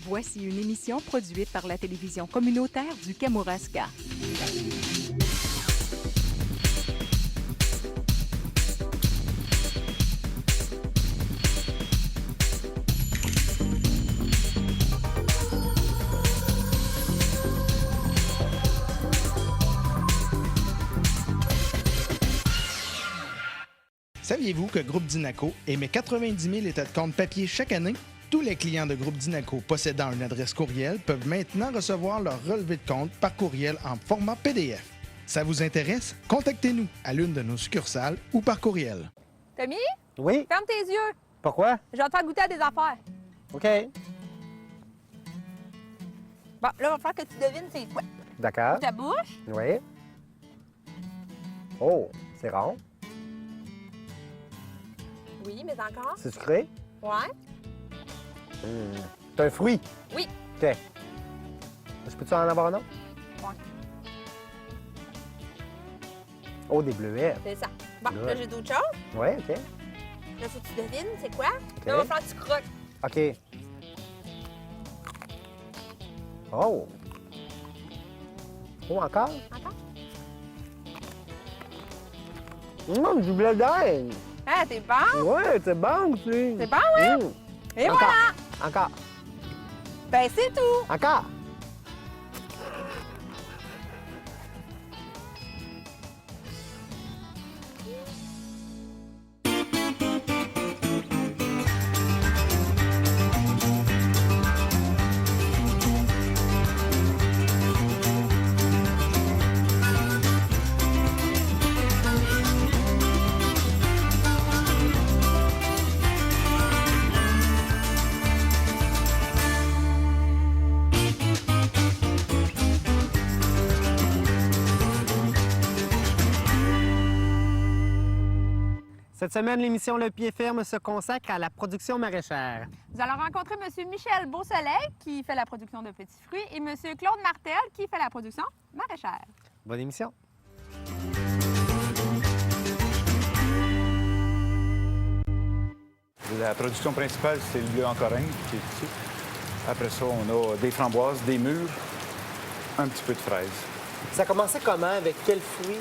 Voici une émission produite par la télévision communautaire du Kamouraska. Saviez-vous que Groupe Dinaco émet 90 000 états de compte papier chaque année? Tous les clients de Groupe Dinaco possédant une adresse courriel peuvent maintenant recevoir leur relevé de compte par courriel en format PDF. Ça vous intéresse? Contactez-nous à l'une de nos succursales ou par courriel. Tommy, Oui? ferme tes yeux. Pourquoi? Je vais te faire goûter à des affaires. OK. Bon, là, il va falloir que tu devines c'est quoi. D'accord. Ta bouche. Oui. Oh, c'est rond. Oui, mais encore. C'est sucré? Ouais. C'est un fruit? Oui. OK. Je peux-tu en avoir un autre? Ouais. Oh, des bleuets. C'est ça. Bon, Là. là, j'ai d'autres choses. Oui, OK. Là, faut que tu devines c'est quoi. Là, il va falloir que tu croques. OK. Oh! Oh, encore? Encore? Du blé d'Inde! Ah, t'es bon? Ouais, c'est bon aussi. C'est bon, hein? Et Encore. voilà! Encore. Ben, c'est tout. Encore. Cette semaine, l'émission Le Pied Ferme se consacre à la production maraîchère. Nous allons rencontrer M. Michel Beausoleil, qui fait la production de petits fruits, et M. Claude Martel, qui fait la production maraîchère. Bonne émission. La production principale, c'est le bleu en Corinthe qui est ici. Après ça, on a des framboises, des mûres, un petit peu de fraises. Ça a commencé comment? Avec quel fruit?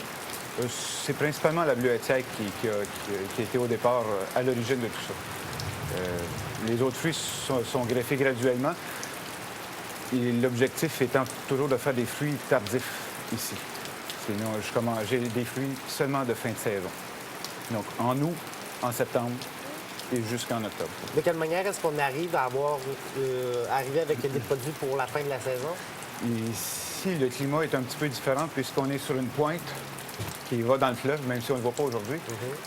C'est principalement la bleuetière qui a été au départ à l'origine de tout ça. Les autres fruits sont greffés graduellement. Et l'objectif étant toujours de faire des fruits tardifs ici. Sinon, j'ai des fruits seulement de fin de saison. Donc, en août, en septembre et jusqu'en octobre. De quelle manière est-ce qu'on arrive à arriver avec des produits pour la fin de la saison? Ici, le climat est un petit peu différent puisqu'on est sur une pointe qui va dans le fleuve, même si on ne le voit pas aujourd'hui.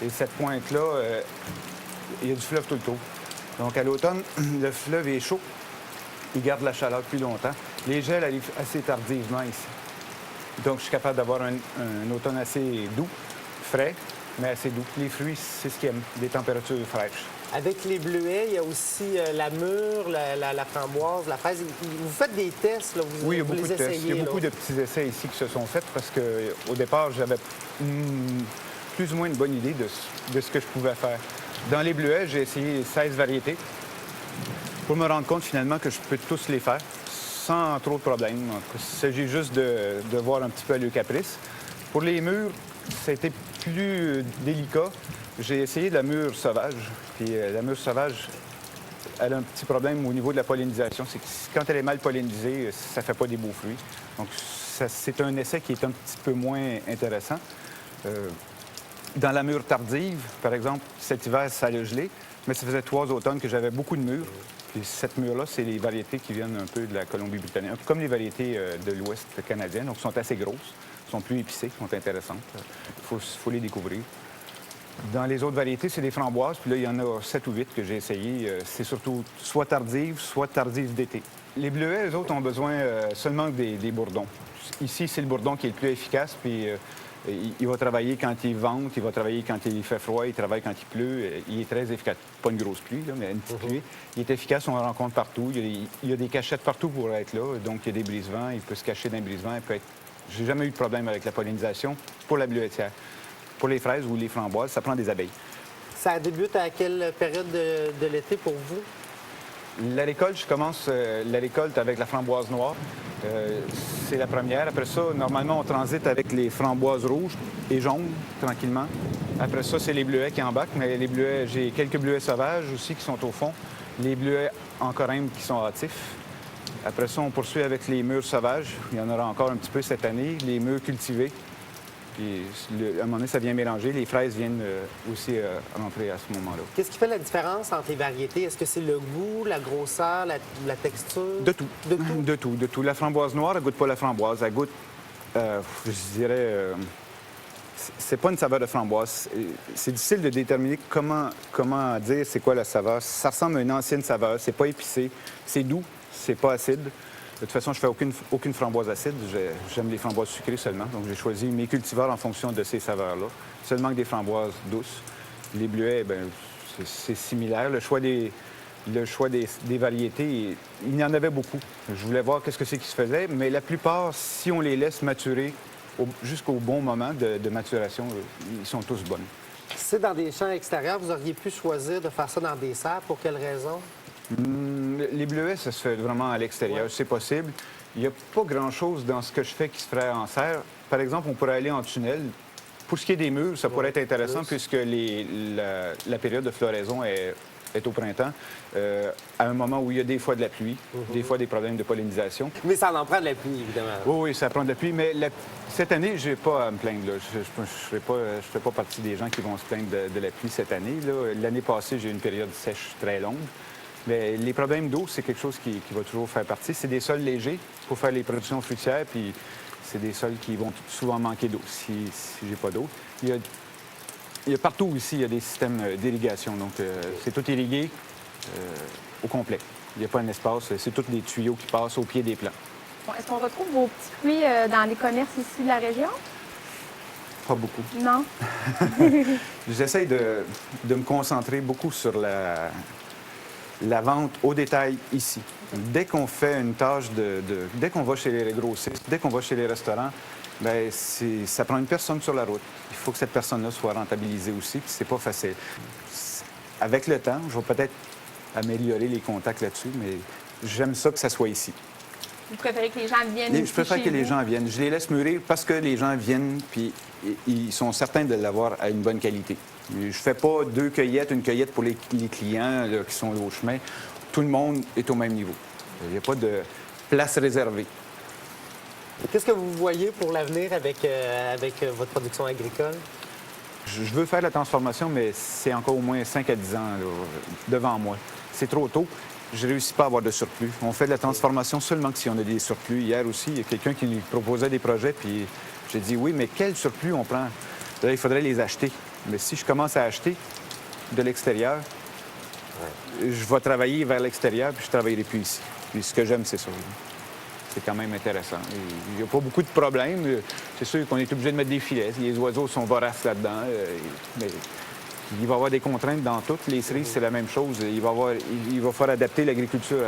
Et cette pointe-là, il y a du fleuve tout le tour. Donc, à l'automne, le fleuve est chaud. Il garde la chaleur plus longtemps. Les gels arrivent assez tardivement ici. Donc, je suis capable d'avoir un automne assez doux, frais, mais assez doux. Les fruits, c'est ce qu'ils aiment, des températures fraîches. Avec les bleuets, il y a aussi la mûre, la framboise, la fraise. Vous faites des tests, là? Oui, il y a vous beaucoup les de tests. essayez, Il y a là? beaucoup de petits essais ici qui se sont faits parce qu'au départ, j'avais plus ou moins une bonne idée de ce que je pouvais faire. Dans les bleuets, j'ai essayé 16 variétés pour me rendre compte finalement que je peux tous les faire sans trop de problèmes. Il s'agit juste de voir un petit peu à leur caprice. Pour les mûres, ça a été plus délicat. J'ai essayé de la mûre sauvage. Puis la mûre sauvage, elle a un petit problème au niveau de la pollinisation. C'est que quand elle est mal pollinisée, ça ne fait pas des beaux fruits. Donc, c'est un essai qui est un petit peu moins intéressant. Dans la mûre tardive, par exemple, cet hiver, ça a gelé, mais ça faisait 3 automnes que j'avais beaucoup de mûres. Puis cette mûre-là, c'est les variétés qui viennent un peu de la Colombie-Britannique, comme les variétés de l'Ouest canadien. Donc, sont assez grosses, sont plus épicées, sont intéressantes. Il faut les découvrir. Dans les autres variétés, c'est des framboises. Puis là, il y en a 7 ou 8 que j'ai essayé. C'est surtout soit tardives d'été. Les bleuets, eux autres, ont besoin seulement des bourdons. Ici, c'est le bourdon qui est le plus efficace. Puis il va travailler quand il vente, il va travailler quand il fait froid, il travaille quand il pleut. Il est très efficace. Pas une grosse pluie, là, mais une petite pluie. Il est efficace, on le rencontre partout. Il y a des cachettes partout pour être là. Donc, il y a des brise-vents. Il peut se cacher dans les brise-vents. J'ai jamais eu de problème avec la pollinisation pour la bleuetière. Pour les fraises ou les framboises, ça prend des abeilles. Ça débute à quelle période de l'été pour vous? La récolte, je commence la récolte avec la framboise noire. C'est la première. Après ça, normalement, on transite avec les framboises rouges et jaunes, tranquillement. Après ça, c'est les bleuets qui embarquent, mais les bleuets, j'ai quelques bleuets sauvages aussi qui sont au fond. Les bleuets en corymbe qui sont hâtifs. Après ça, on poursuit avec les mûres sauvages. Il y en aura encore un petit peu cette année. Les mûres cultivées. Puis, à un moment donné, ça vient mélanger. Les fraises viennent aussi rentrer à ce moment-là. Qu'est-ce qui fait la différence entre les variétés? Est-ce que c'est le goût, la grosseur, la texture? De tout. De tout? De tout, de tout. La framboise noire, elle goûte pas la framboise. Elle goûte, je dirais, c'est pas une saveur de framboise. C'est difficile de déterminer comment dire c'est quoi la saveur. Ça ressemble à une ancienne saveur. C'est pas épicé. C'est doux. C'est pas acide. De toute façon, je fais aucune framboise acide. J'aime les framboises sucrées seulement. Donc, j'ai choisi mes cultivars en fonction de ces saveurs-là. Seulement que des framboises douces. Les bleuets, bien, c'est similaire. Le choix des variétés, il y en avait beaucoup. Je voulais voir qu'est-ce que c'est qui se faisait, mais la plupart, si on les laisse maturer jusqu'au bon moment de maturation, ils sont tous bonnes. C'est dans des champs extérieurs. Vous auriez pu choisir de faire ça dans des serres. Pour quelle raison? Les bleuets, ça se fait vraiment à l'extérieur, c'est possible. Il n'y a pas grand-chose dans ce que je fais qui se ferait en serre. Par exemple, on pourrait aller en tunnel. Pour ce qui est des murs, ça pourrait être intéressant puisque la période de floraison est au printemps, à un moment où il y a des fois de la pluie, des fois des problèmes de pollinisation. Mais ça en prend de la pluie, évidemment. Oui, ça prend de la pluie, mais cette année, je n'ai pas à me plaindre. Là. Je ne fais pas partie des gens qui vont se plaindre de la pluie cette année. L'année passée, j'ai eu une période sèche très longue. Mais les problèmes d'eau, c'est quelque chose qui va toujours faire partie. C'est des sols légers pour faire les productions fruitières, puis c'est des sols qui vont souvent manquer d'eau si j'ai pas d'eau. Il y a partout ici, il y a des systèmes d'irrigation. Donc, c'est tout irrigué au complet. Il n'y a pas un espace. C'est tous des tuyaux qui passent au pied des plants. Bon, est-ce qu'on retrouve vos petits fruits dans les commerces ici de la région? Pas beaucoup. Non. J'essaie de me concentrer beaucoup sur la vente au détail ici. Dès qu'on fait une tâche dès qu'on va chez les grossistes, dès qu'on va chez les restaurants, bien, ça prend une personne sur la route. Il faut que cette personne-là soit rentabilisée aussi, puis c'est pas facile. Avec le temps, je vais peut-être améliorer les contacts là-dessus, mais j'aime ça que ça soit ici. Vous préférez que les gens viennent Je préfère que les gens viennent. Je les laisse mûrir parce que les gens viennent, puis ils sont certains de l'avoir à une bonne qualité. Je fais pas deux cueillettes, une cueillette pour les clients là, qui sont au chemin. Tout le monde est au même niveau. Il n'y a pas de place réservée. Qu'est-ce que vous voyez pour l'avenir avec votre production agricole? Je veux faire la transformation, mais c'est encore au moins 5 à 10 ans là, devant moi. C'est trop tôt. Je ne réussis pas à avoir de surplus. On fait de la transformation seulement que si on a des surplus. Hier aussi, il y a quelqu'un qui nous proposait des projets, puis j'ai dit oui, mais quel surplus on prend? Là, il faudrait les acheter. Mais si je commence à acheter de l'extérieur, je vais travailler vers l'extérieur, puis je ne travaillerai plus ici. Puis ce que j'aime, c'est ça. C'est quand même intéressant. Il n'y a pas beaucoup de problèmes. C'est sûr qu'on est obligé de mettre des filets. Les oiseaux sont voraces là-dedans. Mais il va y avoir des contraintes dans toutes. Les cerises, c'est la même chose. Il va falloir adapter l'agriculture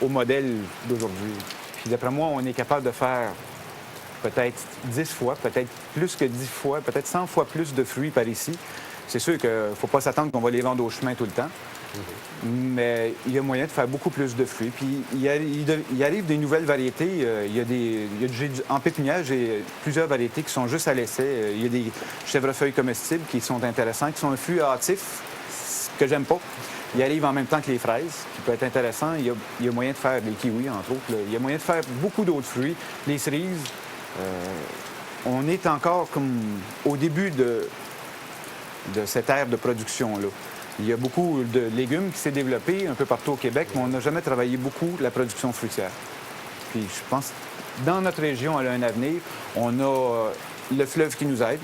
au modèle d'aujourd'hui. Puis d'après moi, on est capable de faire peut-être 10 fois, peut-être plus que 10 fois, peut-être 100 fois plus de fruits par ici. C'est sûr qu'il ne faut pas s'attendre qu'on va les vendre au chemin tout le temps. Mais il y a moyen de faire beaucoup plus de fruits. Puis il arrive des nouvelles variétés. En pépinière, j'ai plusieurs variétés qui sont juste à l'essai. Il y a des chèvrefeuilles comestibles qui sont intéressants, qui sont un fruit hâtif, ce que j'aime pas. Il arrive en même temps que les fraises, qui peut être intéressant. Il y a moyen de faire des kiwis, entre autres. Là. Il y a moyen de faire beaucoup d'autres fruits. Les cerises, on est encore comme au début de cette ère de production-là. Il y a beaucoup de légumes qui s'est développé un peu partout au Québec, mais on n'a jamais travaillé beaucoup la production fruitière. Puis je pense que dans notre région, elle a un avenir. On a le fleuve qui nous aide.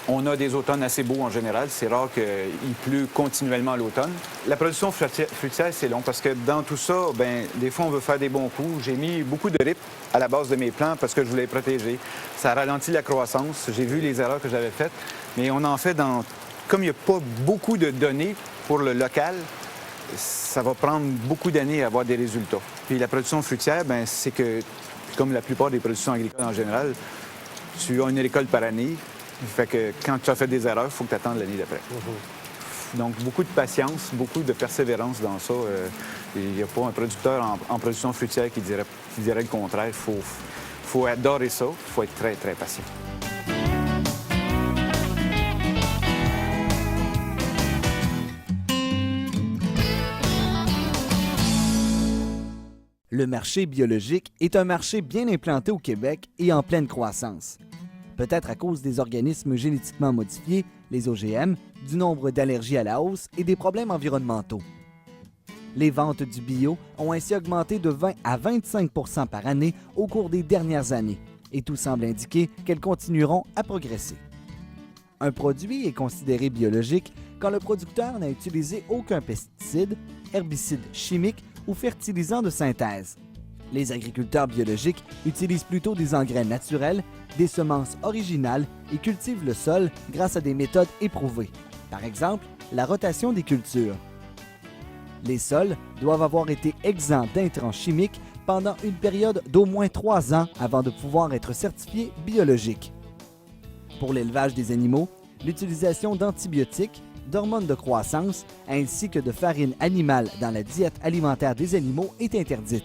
On a des automnes assez beaux en général. C'est rare qu'il pleut continuellement à l'automne. La production fruitière, c'est long parce que dans tout ça, bien, des fois, on veut faire des bons coups. J'ai mis beaucoup de RIP à la base de mes plants parce que je voulais les protéger. Ça ralentit la croissance. J'ai vu les erreurs que j'avais faites, mais on en fait dans... Comme il n'y a pas beaucoup de données pour le local, ça va prendre beaucoup d'années à avoir des résultats. Puis la production fruitière, bien, c'est que, comme la plupart des productions agricoles en général, tu as une récolte par année. Fait que quand tu as fait des erreurs, il faut que tu attendes l'année d'après. Donc, beaucoup de patience, beaucoup de persévérance dans ça. Il n'y a pas un producteur en production fruitière qui dirait le contraire. Il faut adorer ça, il faut être très, très patient. Le marché biologique est un marché bien implanté au Québec et en pleine croissance. Peut-être à cause des organismes génétiquement modifiés, les OGM, du nombre d'allergies à la hausse et des problèmes environnementaux. Les ventes du bio ont ainsi augmenté de 20 à 25 % par année au cours des dernières années, et tout semble indiquer qu'elles continueront à progresser. Un produit est considéré biologique quand le producteur n'a utilisé aucun pesticide, herbicide chimique ou fertilisant de synthèse. Les agriculteurs biologiques utilisent plutôt des engrais naturels, des semences originales et cultivent le sol grâce à des méthodes éprouvées. Par exemple, la rotation des cultures. Les sols doivent avoir été exempts d'intrants chimiques pendant une période d'au moins 3 ans avant de pouvoir être certifiés biologiques. Pour l'élevage des animaux, l'utilisation d'antibiotiques, d'hormones de croissance ainsi que de farine animale dans la diète alimentaire des animaux est interdite.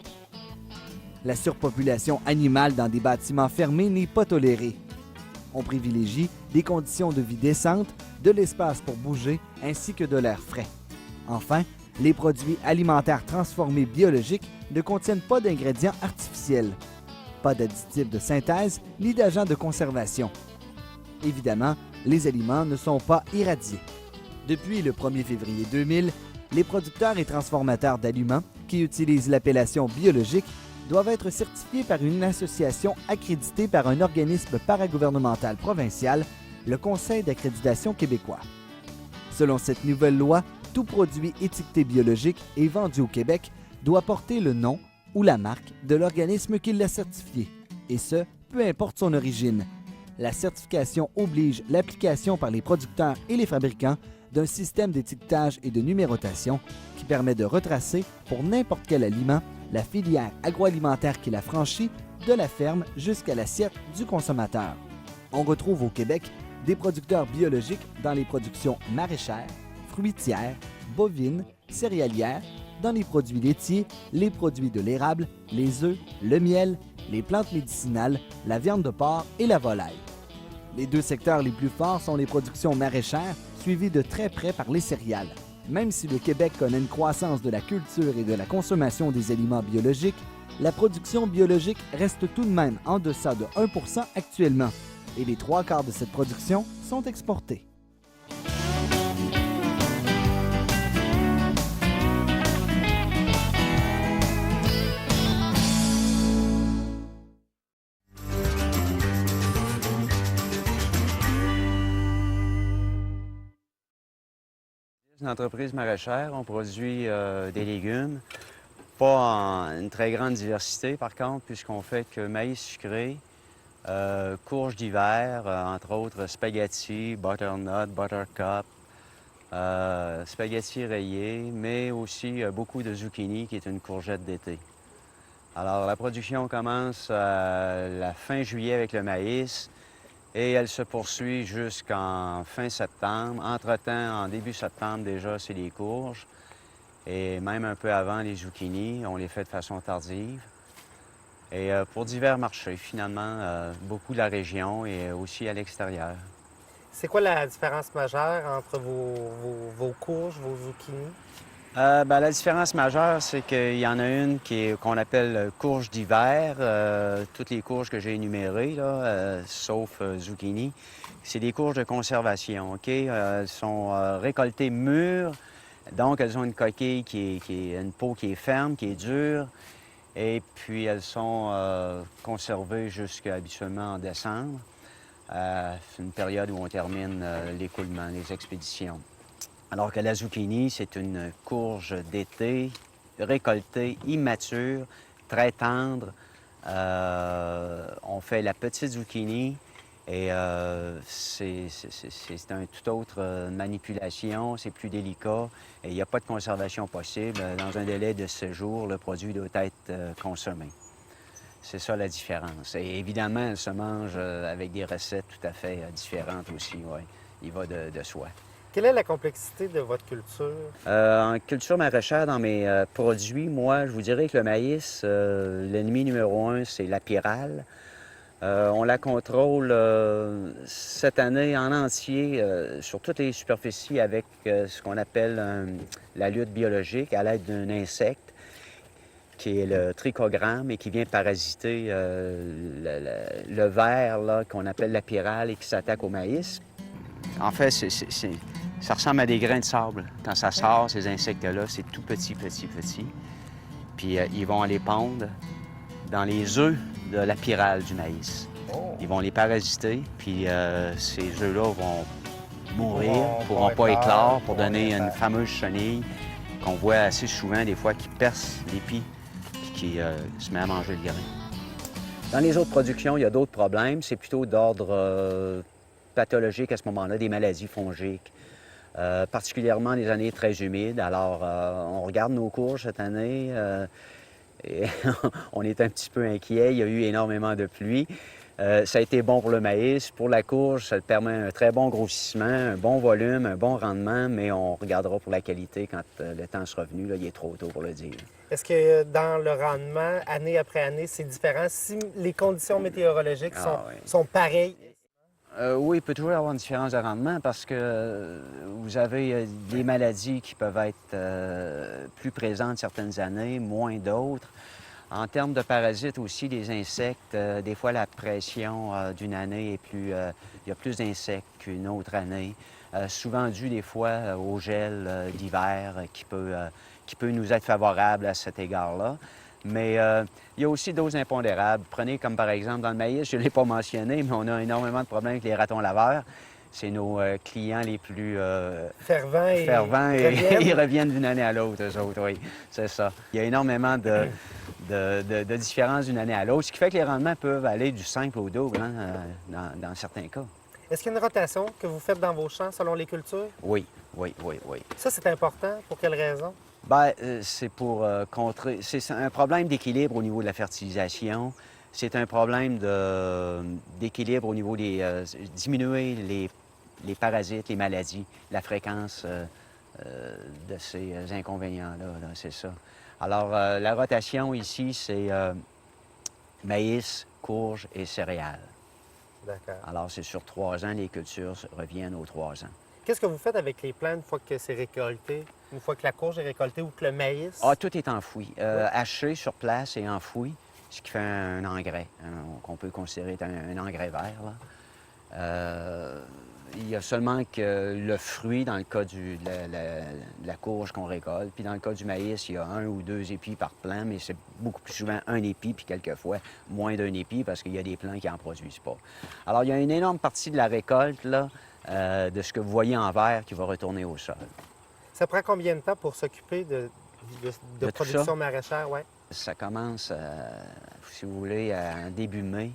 La surpopulation animale dans des bâtiments fermés n'est pas tolérée. On privilégie des conditions de vie décentes, de l'espace pour bouger ainsi que de l'air frais. Enfin, les produits alimentaires transformés biologiques ne contiennent pas d'ingrédients artificiels, pas d'additifs de synthèse ni d'agents de conservation. Évidemment, les aliments ne sont pas irradiés. Depuis le 1er février 2000, les producteurs et transformateurs d'aliments qui utilisent l'appellation biologique doivent être certifiés par une association accréditée par un organisme paragouvernemental provincial, le Conseil d'accréditation québécois. Selon cette nouvelle loi, tout produit étiqueté biologique et vendu au Québec doit porter le nom ou la marque de l'organisme qui l'a certifié, et ce, peu importe son origine. La certification oblige l'application par les producteurs et les fabricants d'un système d'étiquetage et de numérotation qui permet de retracer pour n'importe quel aliment la filière agroalimentaire qui l'a franchie de la ferme jusqu'à l'assiette du consommateur. On retrouve au Québec des producteurs biologiques dans les productions maraîchères, fruitières, bovines, céréalières, dans les produits laitiers, les produits de l'érable, les œufs, le miel, les plantes médicinales, la viande de porc et la volaille. Les 2 secteurs les plus forts sont les productions maraîchères, suivies de très près par les céréales. Même si le Québec connaît une croissance de la culture et de la consommation des aliments biologiques, la production biologique reste tout de même en deçà de 1 % actuellement, et les 3/4 de cette production sont exportés. Une entreprise maraîchère, on produit des légumes, pas en une très grande diversité par contre, puisqu'on fait que maïs sucré, courges d'hiver, entre autres spaghettis, butternut, buttercup, spaghettis rayés, mais aussi beaucoup de zucchini qui est une courgette d'été. Alors la production commence à la fin juillet avec le maïs, et elle se poursuit jusqu'en fin septembre. Entre-temps, en début septembre déjà, c'est les courges. Et même un peu avant, les zucchinis, on les fait de façon tardive. Et pour divers marchés, finalement, beaucoup de la région et aussi à l'extérieur. C'est quoi la différence majeure entre vos courges, vos zucchinis? La différence majeure, c'est qu'il y en a une qu'on appelle courge d'hiver. Toutes les courges que j'ai énumérées, là, sauf zucchini, c'est des courges de conservation. OK? Elles sont récoltées mûres, donc elles ont une coquille qui est une peau qui est ferme, qui est dure, et puis elles sont conservées jusqu'à habituellement en décembre. C'est une période où on termine l'écoulement, les expéditions. Alors que la zucchini, c'est une courge d'été, récoltée, immature, très tendre. On fait la petite zucchini et c'est une toute autre manipulation, c'est plus délicat et il n'y a pas de conservation possible. Dans un délai de 7 jours, le produit doit être consommé. C'est ça la différence. Et évidemment, elle se mange avec des recettes tout à fait différentes aussi, oui. Il va de soi. Quelle est la complexité de votre culture? En culture maraîchère, dans mes produits, moi, je vous dirais que le maïs, l'ennemi numéro un, c'est la pyrale. On la contrôle cette année en entier sur toutes les superficies avec ce qu'on appelle la lutte biologique à l'aide d'un insecte qui est le trichogramme et qui vient parasiter le ver là, qu'on appelle la pyrale et qui s'attaque au maïs. En fait, ça ressemble à des grains de sable. Quand ça sort, ces insectes-là, c'est tout petit, petit, petit. Puis ils vont aller pondre dans les œufs de la pyrale du maïs. Ils vont les parasiter, puis ces œufs-là vont mourir, ne pourront pas éclore pour donner une fameuse chenille qu'on voit assez souvent, des fois, qui perce l'épi puis qui se met à manger le grain. Dans les autres productions, il y a d'autres problèmes. C'est plutôt d'ordre pathologique à ce moment-là, des maladies fongiques, particulièrement les années très humides. Alors, on regarde nos courges cette année et on est un petit peu inquiet. Il y a eu énormément de pluie. Ça a été bon pour le maïs. Pour la courge, ça permet un très bon grossissement, un bon volume, un bon rendement, mais on regardera pour la qualité quand le temps sera venu. Là, il est trop tôt pour le dire. Est-ce que dans le rendement, année après année, c'est différent si les conditions météorologiques sont pareilles? Oui, il peut toujours y avoir une différence de rendement parce que vous avez des maladies qui peuvent être plus présentes certaines années, moins d'autres. En termes de parasites aussi, des insectes, des fois la pression d'une année est plus... il y a plus d'insectes qu'une autre année, souvent dû des fois au gel d'hiver qui peut nous être favorable à cet égard-là. Mais il y a aussi d'autres impondérables. Prenez comme par exemple dans le maïs, je ne l'ai pas mentionné, mais on a énormément de problèmes avec les ratons laveurs. C'est nos clients les plus fervents et ils reviennent d'une année à l'autre, eux autres, oui, c'est ça. Il y a énormément de différences d'une année à l'autre, ce qui fait que les rendements peuvent aller du simple au double dans certains cas. Est-ce qu'il y a une rotation que vous faites dans vos champs selon les cultures? Oui. Ça, c'est important. Pour quelle raison? Bien, c'est pour contrer... C'est un problème d'équilibre au niveau de la fertilisation. C'est un problème d'équilibre au niveau des... diminuer les parasites, les maladies, la fréquence de ces inconvénients-là, c'est ça. Alors, la rotation ici, c'est maïs, courge et céréales. D'accord. Alors, c'est sur 3 ans, les cultures reviennent aux 3 ans. Qu'est-ce que vous faites avec les plants une fois que c'est récolté? Une fois que la courge est récoltée ou que le maïs? Ah, tout est enfoui. Haché sur place et enfoui, ce qui fait un engrais, qu'on peut considérer un engrais vert, là. Il y a seulement que le fruit dans le cas de la courge qu'on récolte. Puis dans le cas du maïs, il y a 1 ou 2 épis par plant, mais c'est beaucoup plus souvent 1 épi, puis quelquefois moins d'1 épi parce qu'il y a des plants qui n'en produisent pas. Alors, il y a une énorme partie de la récolte, là, de ce que vous voyez en vert qui va retourner au sol. Ça prend combien de temps pour s'occuper de production ça? maraîchère? Ouais. Ça commence, si vous voulez, en début mai.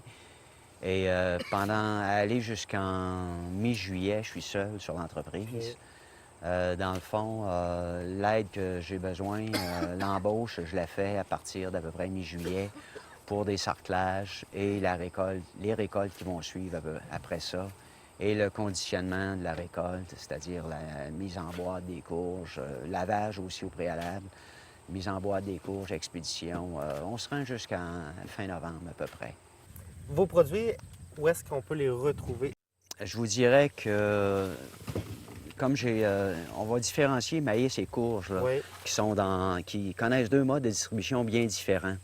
Et aller jusqu'en mi-juillet, je suis seul sur l'entreprise. Dans le fond, l'aide que j'ai besoin, l'embauche, je la fais à partir d'à peu près mi-juillet pour des sarclages et les récoltes qui vont suivre après ça. Et le conditionnement de la récolte, c'est-à-dire la mise en boîte des courges, lavage aussi au préalable, mise en boîte des courges, expédition. On se rend jusqu'à fin novembre à peu près. Vos produits, où est-ce qu'on peut les retrouver? Je vous dirais que, comme on va différencier maïs et courges, là, Oui. qui connaissent 2 modes de distribution bien différents.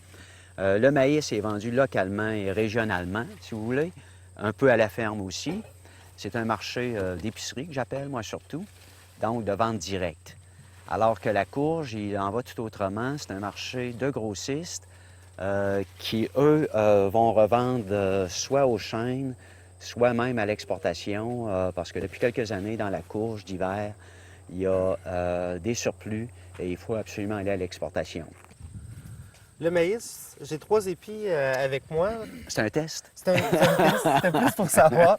Le maïs est vendu localement et régionalement, si vous voulez, un peu à la ferme aussi. C'est un marché d'épicerie que j'appelle, moi, surtout, donc de vente directe. Alors que la courge, il en va tout autrement. C'est un marché de grossistes qui, eux, vont revendre soit aux chaînes, soit même à l'exportation, parce que depuis quelques années, dans la courge d'hiver, il y a des surplus et il faut absolument aller à l'exportation. Le maïs, j'ai 3 épis avec moi. C'est un test. C'est un test, c'était plus pour savoir.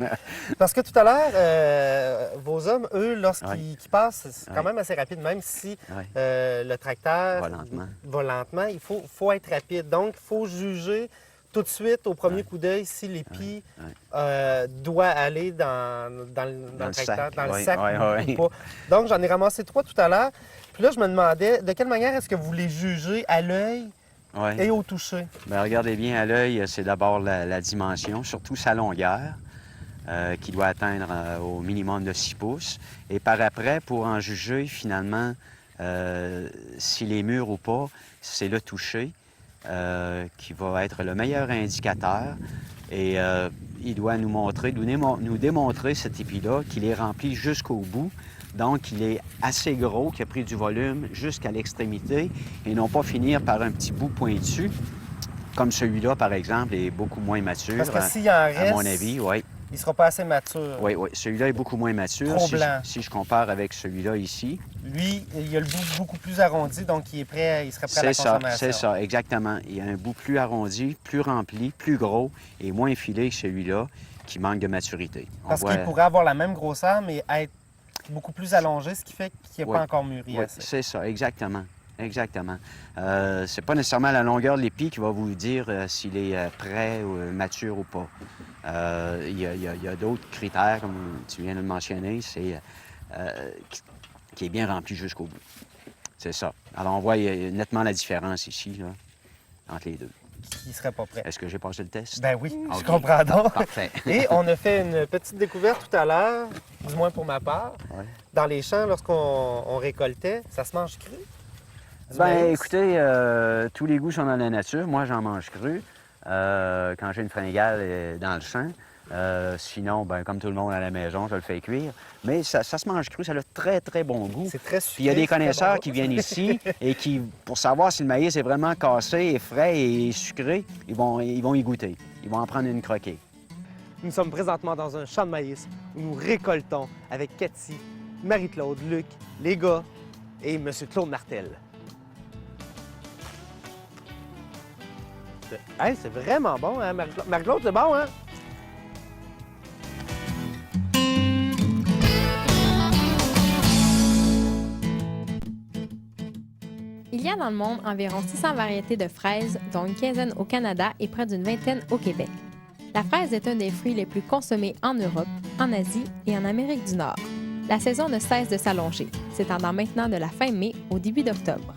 Parce que tout à l'heure, vos hommes, eux, lorsqu'ils passent, c'est quand même assez rapide, même si le tracteur va lentement. Il faut être rapide. Donc, il faut juger tout de suite, au premier coup d'œil, si l'épi doit aller dans le sac, dans le oui, sac oui, ou pas. Donc, j'en ai ramassé 3 tout à l'heure. Puis là, je me demandais, de quelle manière est-ce que vous les jugez à l'œil Oui. et au toucher? Bien, regardez bien à l'œil, c'est d'abord la dimension, surtout sa longueur, qui doit atteindre au minimum de 6 pouces. Et par après, pour en juger finalement s'il est mûr ou pas, c'est le toucher qui va être le meilleur indicateur. Et il doit nous montrer, nous démontrer cet épi-là, qu'il est rempli jusqu'au bout. Donc, il est assez gros, qu'il a pris du volume jusqu'à l'extrémité et non pas finir par un petit bout pointu, comme celui-là, par exemple, est beaucoup moins mature. Parce que s'il en reste, à mon avis, oui. il ne sera pas assez mature. Oui, oui. Celui-là est beaucoup moins mature. Trop blanc. Si je compare avec celui-là ici. Lui, il a le bout beaucoup plus arrondi, donc il serait prêt à la C'est ça, consommation. c'est ça, exactement. Il a un bout plus arrondi, plus rempli, plus gros et moins filé que celui-là qui manque de maturité. Parce qu'il pourrait avoir la même grosseur, mais être beaucoup plus allongé, ce qui fait qu'il n'est pas encore mûri Oui, assez. c'est ça, exactement. Exactement. C'est pas nécessairement la longueur de l'épi qui va vous dire s'il est prêt ou mature ou pas. Il y a d'autres critères, comme tu viens de le mentionner, c'est qui est bien rempli jusqu'au bout. C'est ça. Alors, on voit nettement la différence ici, là, entre les deux. Qui ne serait pas prêt. Est-ce que j'ai passé le test? Ben oui, je OK. comprends donc. Parfait. Et on a fait une petite découverte tout à l'heure, du moins pour ma part. Ouais. Dans les champs, lorsqu'on récoltait, ça se mange cru? Du Ben, maïs? écoutez, tous les goûts sont dans la nature. Moi, j'en mange cru quand j'ai une fringale dans le champ. Sinon, ben, comme tout le monde à la maison, je le fais cuire. Mais ça se mange cru, ça a très, très bon goût. C'est très sucré. Puis il y a des c'est très connaisseurs bon. qui viennent ici et qui, pour savoir si le maïs est vraiment cassé et frais et sucré, ils vont y goûter. Ils vont en prendre une croquée. Nous sommes présentement dans un champ de maïs où nous récoltons avec Cathy, Marie-Claude, Luc, les gars et M. Claude Martel. Hey, c'est vraiment bon, hein, Marie-Claude? Marie-Claude, c'est bon, hein? Il y a dans le monde environ 600 variétés de fraises, dont une quinzaine au Canada et près d'une vingtaine au Québec. La fraise est un des fruits les plus consommés en Europe, en Asie et en Amérique du Nord. La saison ne cesse de s'allonger, s'étendant maintenant de la fin mai au début d'octobre.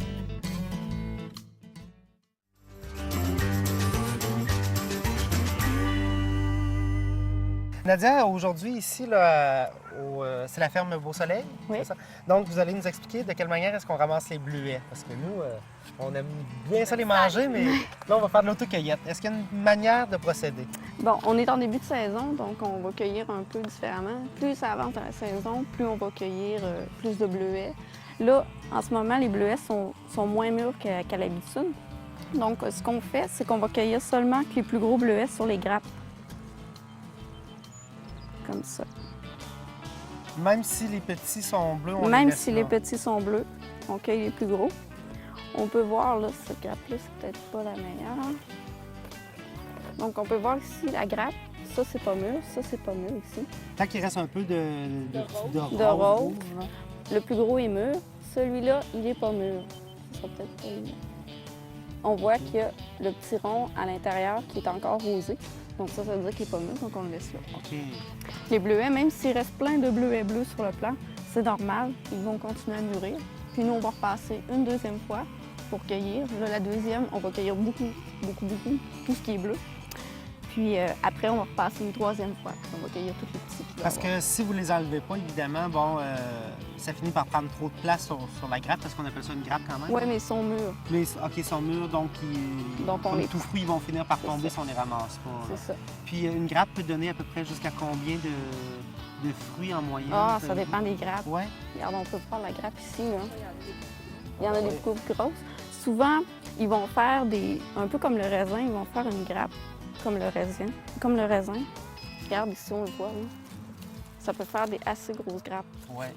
Nadia, aujourd'hui, ici, là, c'est la ferme Beau Soleil. Oui. C'est ça? Donc, vous allez nous expliquer de quelle manière est-ce qu'on ramasse les bleuets. Parce que nous, on aime bien ça les manger, mais là, on va faire de l'autocueillette. Est-ce qu'il y a une manière de procéder? Bon, on est en début de saison, donc on va cueillir un peu différemment. Plus ça avance dans la saison, plus on va cueillir plus de bleuets. Là, en ce moment, les bleuets sont moins mûrs qu'à l'habitude. Donc, ce qu'on fait, c'est qu'on va cueillir seulement les plus gros bleuets sur les grappes. Comme ça. Même si les petits sont bleus, on les Même laisse si là. les petits sont bleus, on cueille les plus gros. On peut voir, là, cette grappe-là, c'est peut-être pas la meilleure. Donc, on peut voir ici la grappe. Ça, c'est pas mûr. Ça, c'est pas mûr ici. Tant qu'il reste un peu de rose. De rose. rouge, là. Le plus gros est mûr. Celui-là, il est pas mûr. Ça sera peut-être pas mûr. On voit qu'il y a le petit rond à l'intérieur qui est encore rosé. Donc ça veut dire qu'il n'est pas mûr, donc on le laisse là. OK. Les bleuets, même s'il reste plein de bleuets bleus sur le plant, c'est normal, ils vont continuer à mûrir. Puis nous, on va repasser une deuxième fois pour cueillir. Là, la deuxième, on va cueillir beaucoup, tout ce qui est bleu. Puis après, on va repasser une troisième fois. Puis on va cueillir tous les petits. Parce que si vous les enlevez pas, évidemment, bon, ça finit par prendre trop de place sur la grappe, parce qu'on appelle ça une grappe quand même. Oui, mais ils sont mûrs. OK, ils sont mûrs, donc, Donc, on comme les- tout fruit, ils vont finir par C'est tomber ça. si on les ramasse pas. C'est ça. Puis une grappe peut donner à peu près jusqu'à combien de fruits en moyenne? Ah, ça dépend des grappes. Ouais. Regarde, on peut voir la grappe ici, là. Il y en a des beaucoup plus grosses. Souvent, ils vont faire un peu comme le raisin, ils vont faire une grappe comme le raisin. Regarde, ici, on le voit, là. Ça peut faire des assez grosses grappes. Ouais.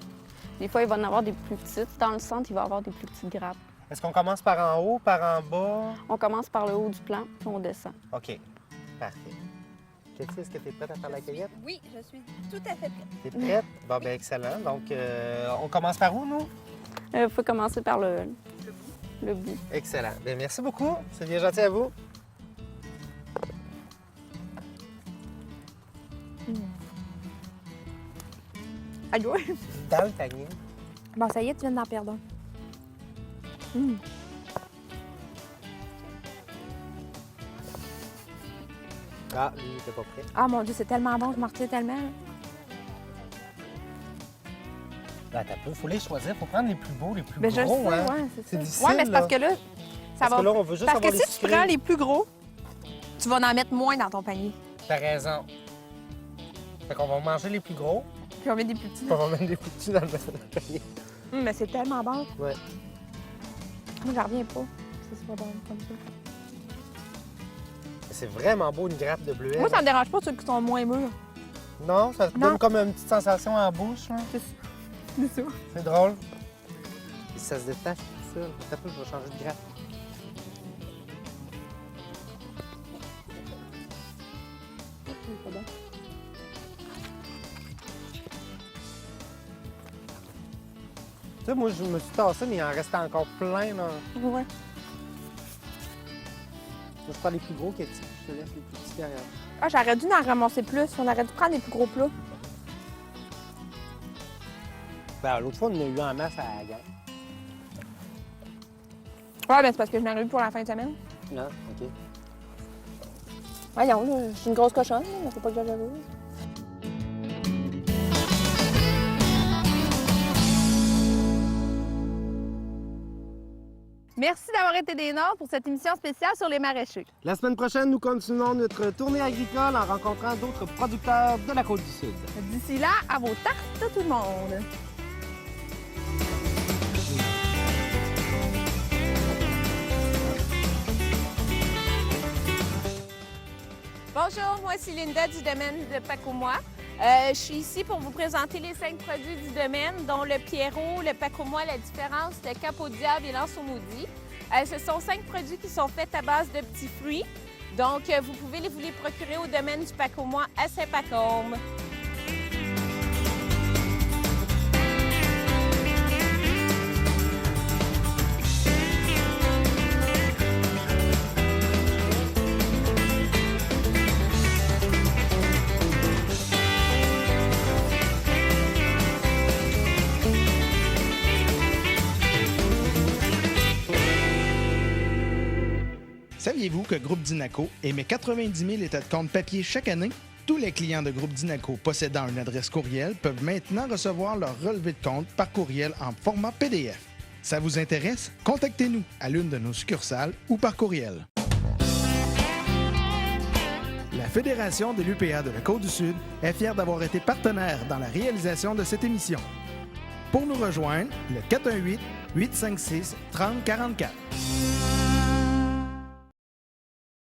Des fois, il va en avoir des plus petites. Dans le centre, il va y avoir des plus petites grappes. Est-ce qu'on commence par en haut, par en bas? On commence par le haut du plant, puis on descend. OK. Parfait. Cathy, est-ce que tu es prête à faire la cueillette? Oui, je suis tout à fait prête. Tu es prête? Bon, bien, excellent. Donc, on commence par où, nous? Il faut commencer par le bout. Excellent. Bien, merci beaucoup. C'est bien gentil à vous. Aïe, ouais. Dans le panier. Bon, ça y est, tu viens d'en perdre un. Ah, lui, il était pas prêt. Ah mon Dieu, c'est tellement bon, je m'en retire tellement. Ben, t'as peu, faut les choisir, faut prendre les plus beaux, les plus Ben, je le sais, gros, hein. ouais, C'est c'est difficile, Ouais, mais c'est parce là. que là, ça Parce va. que là, on veut juste Parce avoir que les si tu prends sucrés. les plus gros, tu vas en mettre moins dans ton panier. T'as raison. Fait qu'on va manger les plus gros, Puis on met des plus petits. puis on va mettre des plus petits dans le panier. Mais c'est tellement bon. Ouais. Moi, j'en reviens pas. C'est pas bon comme ça. C'est vraiment beau, une grappe de bleuets. Moi, ça là. me dérange pas ceux qui sont moins mûrs. Non, ça te Non. donne comme une petite sensation en bouche, là. C'est ça. C'est drôle. Et ça se détache tout ça. Après, je vais changer de grappe. C'est pas bon. Tu sais, moi, je me suis tassé, mais il en restait encore plein, là. Ouais. Moi, je prends les plus gros qui je te laisse les plus petits derrière. Ah, j'aurais dû en ramasser plus. On aurait dû prendre les plus gros plats. Ben, l'autre fois, on en a eu en masse à la gang. Ouais, ben c'est parce que je n'en ai eu pour la fin de semaine. Non, OK. Voyons, là, je suis une grosse cochonne, là. Faut pas que j'aille. Merci d'avoir été des nôtres pour cette émission spéciale sur les maraîchers. La semaine prochaine, nous continuons notre tournée agricole en rencontrant d'autres producteurs de la Côte-du-Sud. D'ici là, à vos tartes, tout le monde! Bonjour, moi c'est Linda du domaine de Pacomois. Je suis ici pour vous présenter les 5 produits du domaine, dont le Pierrot, le Pacomois, la différence, le Cap au diable et l'anse au maudit. Ce sont 5 produits qui sont faits à base de petits fruits. Donc, vous pouvez vous les procurer au domaine du Pacomois à Saint-Pacôme. Saviez-vous que Groupe Dinaco émet 90 000 états de compte papier chaque année? Tous les clients de Groupe Dinaco possédant une adresse courriel peuvent maintenant recevoir leur relevé de compte par courriel en format PDF. Ça vous intéresse? Contactez-nous à l'une de nos succursales ou par courriel. La Fédération de l'UPA de la Côte-du-Sud est fière d'avoir été partenaire dans la réalisation de cette émission. Pour nous rejoindre, le 418-856-3044.